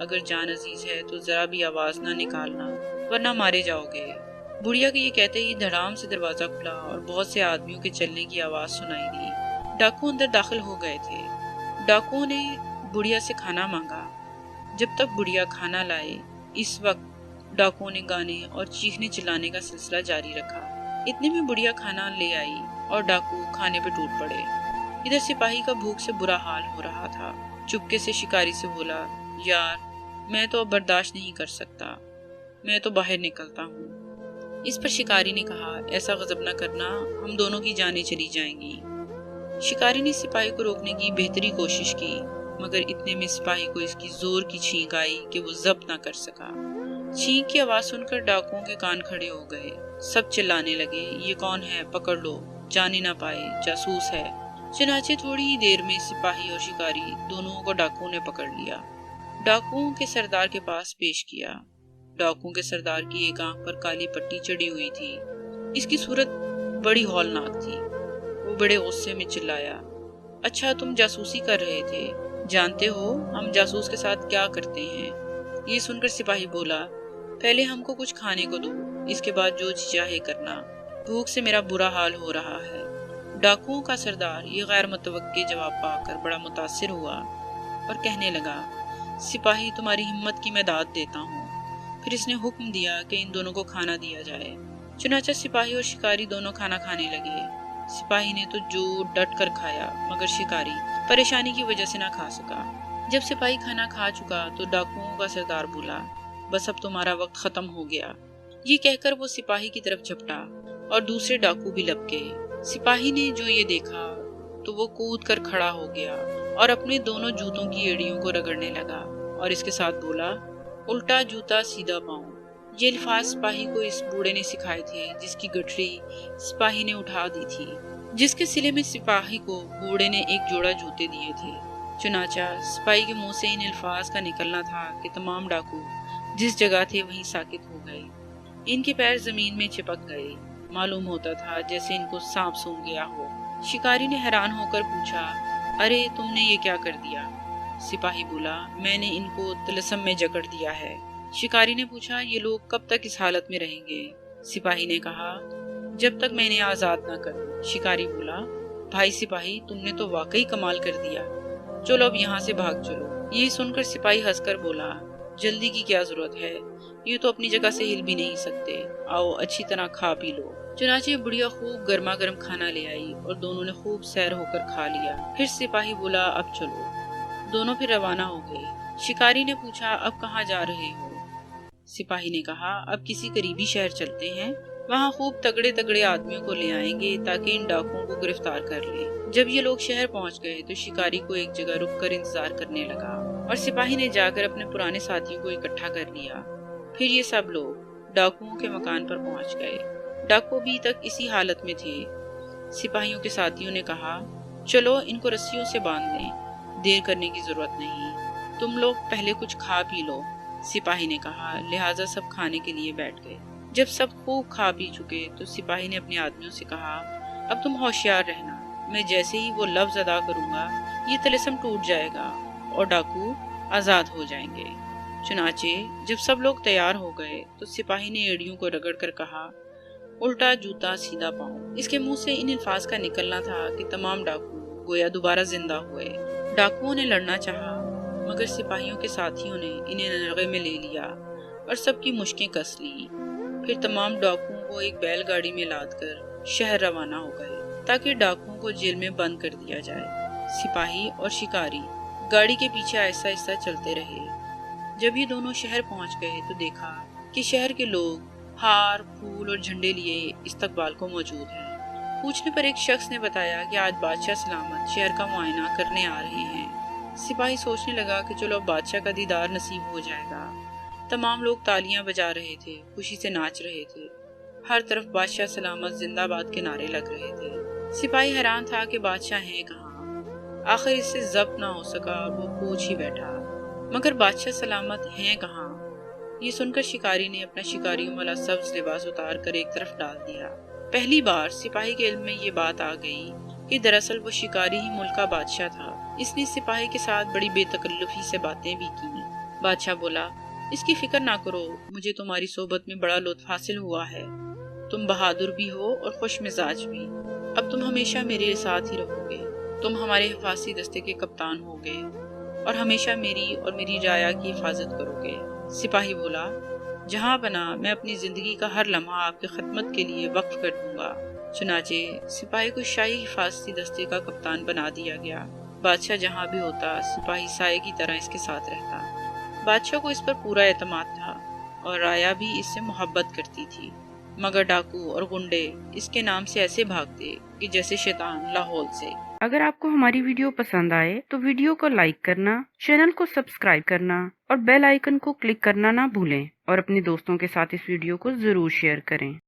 اگر جان عزیز ہے تو ذرا بھی آواز نہ نکالنا ورنہ مارے جاؤ گے۔ بڑھیا کے یہ کہتے ہی دھڑام سے دروازہ کھلا اور بہت سے آدمیوں کے چلنے کی آواز سنائی دی۔ ڈاکو اندر داخل ہو گئے تھے۔ ڈاکوؤں نے بڑھیا سے کھانا مانگا۔ جب تک بڑھیا کھانا لائے اس وقت ڈاکوؤں نے گانے اور چیخنے چلانے کا سلسلہ جاری رکھا۔ اتنے میں بڑھیا کھانا لے آئی اور ڈاکو کھانے پہ ٹوٹ پڑے۔ ادھر سپاہی کا بھوک سے برا حال ہو رہا تھا۔ چپکے سے شکاری سے بولا، یار میں تو اب برداشت نہیں کر سکتا، میں تو باہر نکلتا ہوں۔ اس پر شکاری نے کہا، ایسا غضب نہ کرنا، ہم دونوں کی جانیں چلی جائیں گی۔ شکاری نے سپاہی کو روکنے کی بہتری کوشش کی، مگر اتنے میں سپاہی کو اس کی زور کی چھینک آئی کہ وہ ضبط نہ کر سکا۔ چھینک کی آواز سن کر ڈاکوؤں کے کان کھڑے ہو گئے۔ سب چلانے لگے، یہ کون ہے، پکڑ لو، جانے نہ پائے، جاسوس ہے۔ چنانچہ تھوڑی ہی دیر میں سپاہی اور شکاری دونوں کو ڈاکوؤں نے پکڑ لیا، ڈاکوؤں کے سردار کے پاس پیش کیا۔ ڈاکوؤں کے سردار کی ایک آنکھ پر کالی پٹی چڑھی ہوئی تھی۔ اس کی صورت بڑی ہولناک تھی۔ وہ بڑے غصے میں چلایا، اچھا تم جاسوسی کر رہے تھے، جانتے ہو ہم جاسوس کے ساتھ کیا کرتے ہیں؟ یہ سن کر سپاہی بولا، پہلے ہم کو کچھ کھانے کو دو، اس کے بعد جو جی چاہے کرنا، بھوک سے میرا برا حال ہو رہا ہے۔ ڈاکوؤں کا سردار یہ غیر متوقع جواب پا کر بڑا متاثر ہوا اور کہنے لگا، سپاہی تمہاری ہمت کی میں داد دیتا ہوں۔ پھر اس نے حکم دیا کہ ان دونوں کو کھانا دیا جائے۔ چنانچہ سپاہی اور شکاری دونوں کھانا کھانے لگے۔ سپاہی نے تو جو ڈٹ کر کھایا، مگر شکاری پریشانی کی وجہ سے نہ کھا سکا۔ جب سپاہی کھانا کھا چکا تو ڈاکوؤں کا سردار بولا، بس اب تمہارا وقت ختم ہو گیا۔ یہ کہہ کر وہ سپاہی کی طرف جھپٹا اور دوسرے ڈاکو بھی لپکے۔ سپاہی نے جو یہ دیکھا تو وہ کود کر کھڑا ہو گیا اور اپنے دونوں جوتوں کی ایڑیوں کو رگڑنے لگا اور اس کے ساتھ بولا، الٹا جوتا سیدھا پاؤں۔ یہ الفاظ سپاہی کو اس بوڑھے نے سکھائے تھے جس کی گٹھری سپاہی نے اٹھا دی تھی، جس کے سلے میں سپاہی کو بوڑھے نے ایک جوڑا جوتے دیے تھے۔ چنانچہ سپاہی کے منہ سے ان الفاظ کا نکلنا تھا کہ تمام ڈاکو جس جگہ تھے وہیں ساکت ہو گئے۔ ان کے پیر زمین میں چپک گئے، معلوم ہوتا تھا جیسے ان کو سانپ سونگھ گیا ہو۔ شکاری نے حیران ہو کر پوچھا، ارے تم نے یہ کیا کر دیا؟ سپاہی بولا، میں نے ان کو طلسم میں جکڑ دیا ہے۔ شکاری نے پوچھا، یہ لوگ کب تک اس حالت میں رہیں گے؟ سپاہی نے کہا، جب تک میں انہیں آزاد نہ کروں۔ شکاری بولا، بھائی سپاہی تم نے تو واقعی کمال کر دیا، چلو اب یہاں سے بھاگ چلو۔ یہ سن کر سپاہی ہنس کر بولا، جلدی کی کیا ضرورت ہے، یہ تو اپنی جگہ سے ہل بھی نہیں سکتے، آؤ اچھی طرح کھا پی لو۔ چنانچہ بڑھیا خوب گرما گرم کھانا لے آئی اور دونوں نے خوب سیر ہو کر کھا لیا۔ پھر سپاہی بولا، اب چلو۔ دونوں پھر روانہ ہو گئے۔ شکاری نے پوچھا، اب کہاں جا رہے ہو؟ سپاہی نے کہا، اب کسی قریبی شہر چلتے ہیں، وہاں خوب تگڑے تگڑے آدمیوں کو لے آئیں گے تاکہ ان ڈاکوؤں کو گرفتار کر لیں۔ جب یہ لوگ شہر پہنچ گئے تو شکاری کو ایک جگہ رک کر انتظار کرنے لگا اور سپاہی نے جا کر اپنے پرانے ساتھیوں کو اکٹھا کر لیا۔ پھر یہ سب لوگ ڈاکوؤں کے مکان پر پہنچ گئے۔ ڈاکو ابھی تک اسی حالت میں تھے۔ سپاہیوں کے ساتھیوں نے کہا، چلو ان کو رسیوں سے باندھ لیں، دیر کرنے کی ضرورت نہیں، تم لوگ پہلے کچھ کھا پی لو۔ سپاہی نے کہا، لہٰذا سب کھانے کے لیے بیٹھ گئے۔ جب سب خوب کھا پی چکے تو سپاہی نے اپنے آدمیوں سے کہا، اب تم ہوشیار رہنا، میں جیسے ہی وہ لفظ ادا کروں گا یہ طلسم ٹوٹ جائے گا اور ڈاکو آزاد ہو جائیں گے۔ چنانچہ جب سب لوگ تیار ہو گئے تو سپاہی نے ایڑیوں کو رگڑ کر کہا، الٹا جوتا سیدھا پاؤں۔ اس کے منہ سے ان الفاظ کا نکلنا تھا کہ تمام ڈاکو گویا دوبارہ زندہ ہوئے۔ ڈاکوؤں نے لڑنا چاہا مگر سپاہیوں کے ساتھیوں نے انہیں نرغے میں لے لیا اور سب کی مشکیں کس لی۔ پھر تمام ڈاکوؤں کو ایک بیل گاڑی میں لاد کر شہر روانہ ہو گئے تاکہ ڈاکوؤں کو جیل میں بند کر دیا جائے۔ سپاہی اور شکاری گاڑی کے پیچھے آہستہ آہستہ چلتے رہے۔ جب یہ دونوں شہر پہنچ گئے تو دیکھا کہ شہر کے لوگ ہار، پھول اور جھنڈے لیے استقبال کو موجود ہیں۔ پوچھنے پر ایک شخص نے بتایا کہ آج بادشاہ سلامت شہر کا معائنہ کرنے آ رہے ہیں۔ سپاہی سوچنے لگا کہ چلو اب بادشاہ کا دیدار نصیب ہو جائے گا۔ تمام لوگ تالیاں بجا رہے تھے، خوشی سے ناچ رہے تھے، ہر طرف بادشاہ سلامت زندہ باد کے نعرے لگ رہے تھے۔ سپاہی حیران تھا کہ بادشاہ ہیں کہاں، آخر اس سے ضبط نہ ہو سکا اور وہ پوچھ ہی بیٹھا، مگر بادشاہ سلامت ہیں کہاں؟ یہ سن کر شکاری نے اپنا شکاریوں والا سبز لباس اتار کر ایک طرف ڈال دیا۔ پہلی بار سپاہی کے علم میں یہ بات آ گئی کہ دراصل وہ شکاری ہی ملک کا بادشاہ تھا۔ اس نے سپاہی کے ساتھ بڑی بے تکلفی سے باتیں بھی کی بادشاہ بولا، اس کی فکر نہ کرو، مجھے تمہاری صحبت میں بڑا لطف حاصل ہوا ہے۔ تم بہادر بھی ہو اور خوش مزاج بھی۔ اب تم ہمیشہ میرے ساتھ ہی رہو گے۔ تم ہمارے حفاظتی دستے کے کپتان ہوگے اور ہمیشہ میری اور میری رعایا کی حفاظت کرو گے۔ سپاہی بولا، جہاں پناہ، میں اپنی زندگی کا ہر لمحہ آپ کی خدمت کے لیے وقف کر دوں گا۔ چنانچہ سپاہی کو شاہی حفاظتی دستے کا کپتان بنا دیا گیا۔ بادشاہ جہاں بھی ہوتا، سپاہی سائے کی طرح اس کے ساتھ رہتا۔ بادشاہ کو اس پر پورا اعتماد تھا اور رعایا بھی اس سے محبت کرتی تھی، مگر ڈاکو اور گنڈے اس کے نام سے ایسے بھاگتے کہ جیسے شیطان لاہور سے۔ اگر آپ کو ہماری ویڈیو پسند آئے تو ویڈیو کو لائک کرنا، چینل کو سبسکرائب کرنا اور بیل آئیکن کو کلک کرنا نہ بھولیں، اور اپنے دوستوں کے ساتھ اس ویڈیو کو ضرور شیئر کریں۔